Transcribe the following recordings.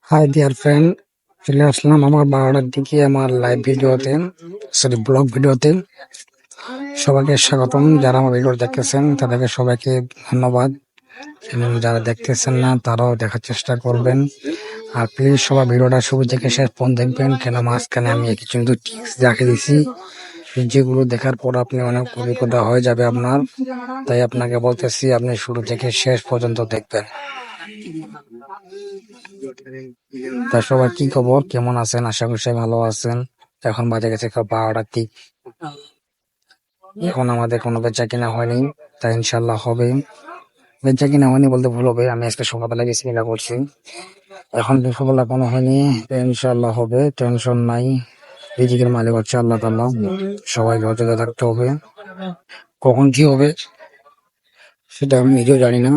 High dear friend, চলে আসলাম আমার 12টার দিকে আমার লাইভ ভিডিওতে, ব্লগ ভিডিওতে। সবাইকে স্বাগতম। যারা আমার ভিডিও দেখতেছেন তাদেরকে সবাইকে ধন্যবাদ, এবং যারা দেখতেছেন না তারাও দেখার চেষ্টা করবেন। আর প্লিজ সবাই ভিডিওটা শুরু থেকে শেষ পর্যন্ত দেখবেন, কেন মাঝখানে আমি কিছু কিন্তু টিপস দেখে দিছি, যেগুলো দেখার পর আপনি অনেক অভিজ্ঞতা হয়ে যাবে আপনার। তাই আপনাকে বলতেছি আপনি শুরু থেকে শেষ পর্যন্ত দেখবেন। তা সবার কি খবর, কেমন আছেন? আশা করি সবাই ভালো আছেন। এখন বাজে গেছে 12টার দিক। এখন আমাদের কোনো বেচা কিনা হয়নি, তাই ইনশাল্লাহ হবে। বেচা কিনা হয়নি বলতে ভুল হবে, আমি আজকে সকালবেলা গেছি কিনা করছি, এখন দুপুরবেলা কোনো হয়নি, তাই ইনশাল্লাহ হবে। টেনশন নাই, রিজিকের মালিক হচ্ছে আল্লাহ তাআলা। সবাই ধৈর্য থাকতে হবে, কখন কি হবে সেটা আমি নিজেও জানি না।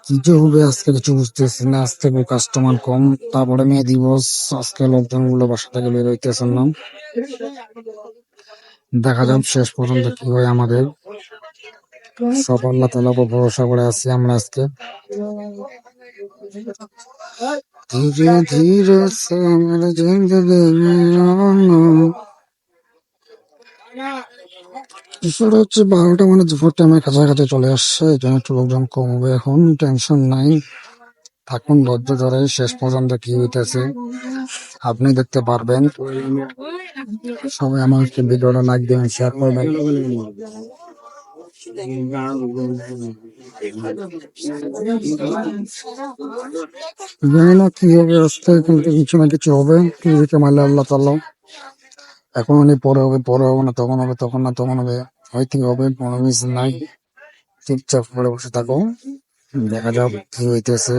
কি যে হবে আজকে কিছু বুঝতেছি না। আজকে কাস্টমার কম, তারপরে মে দিবস, আজকে লোকজন গুলো বাসা থেকে বের হইতেছেন না। দেখা যাক শেষ পর্যন্ত কি হয় আমাদের। সব আল্লাহ তাআলার উপর ভরসা করে আছি আমরা আজকে। ধীরে ধীরে সে মেরে জিন্দগি বিষয়টা হচ্ছে 12টা মানে দুপুর টাইমের কাছাকাছি চলে আসছে, এই জন্য একটু লোকজন কম হবে। এখন টেনশন নাই, থাকুন ধৈর্য ধরে, শেষ পর্যন্ত কি হইতেছে আপনি দেখতে পারবেন। সবাই আমার ভিডিওটা লাইক দিবেন, শেয়ার করবেন। জানি না কি হবে রাস্তায়, কিন্তু কিছু না কিছু হবে। টিভিতে মারলে আল্লাহ তাআলা, এখন অনেক পরে হবে, পরে হবে না, তখন হবে, তখন না তখন হবে, হয়তো হবে, কোনো মিস নাই। চুপচাপ করে বসে থাকো, দেখা যাক কি হইতেছে।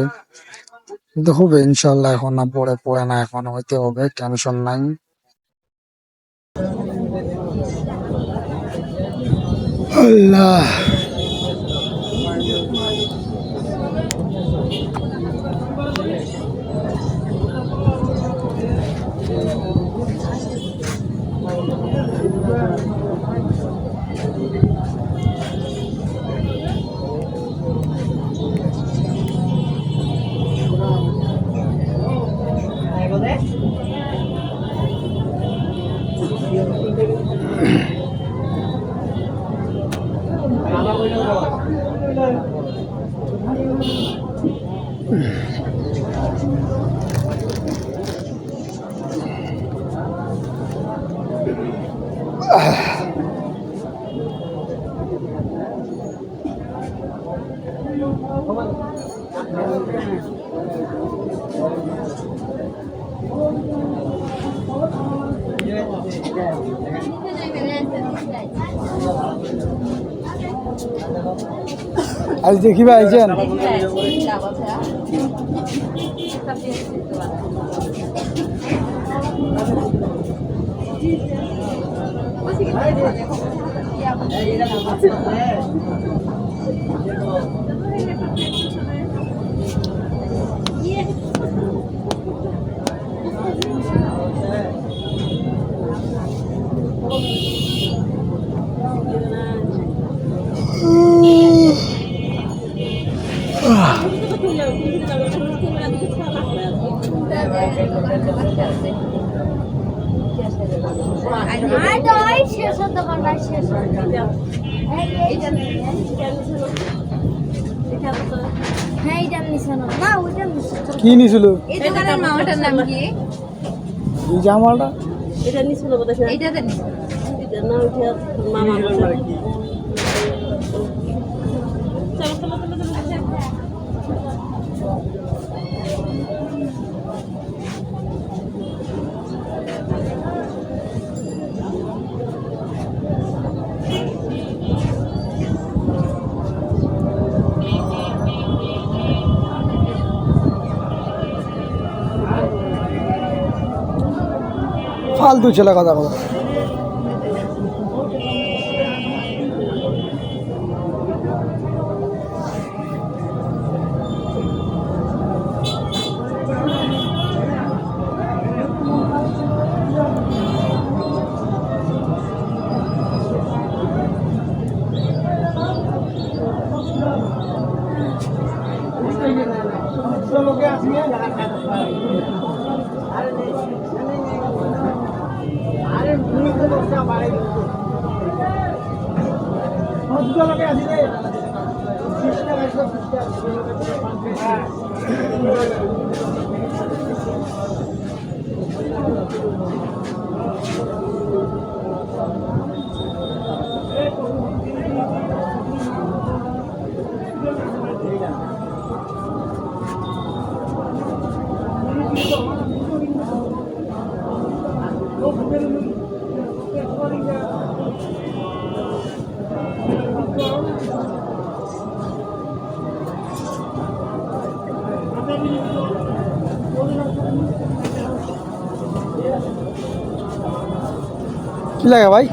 কিন্তু হবে ইনশাল্লাহ, এখন না পরে, পরে না এখন হইতে হবে, টেনশন নাই। আল্লাহ, আজ দেখিবা আইছেন কি নিছিল এই দোকানের মামাটার নাম কি? এই জামালটা এটা নিছিল বোধহয়, এইটাতে নিছিল এটা না উঠে মামা বলে কি। চলো চলো চলো ফালতু ছেলে কথা বলো। কি লাগে ভাই?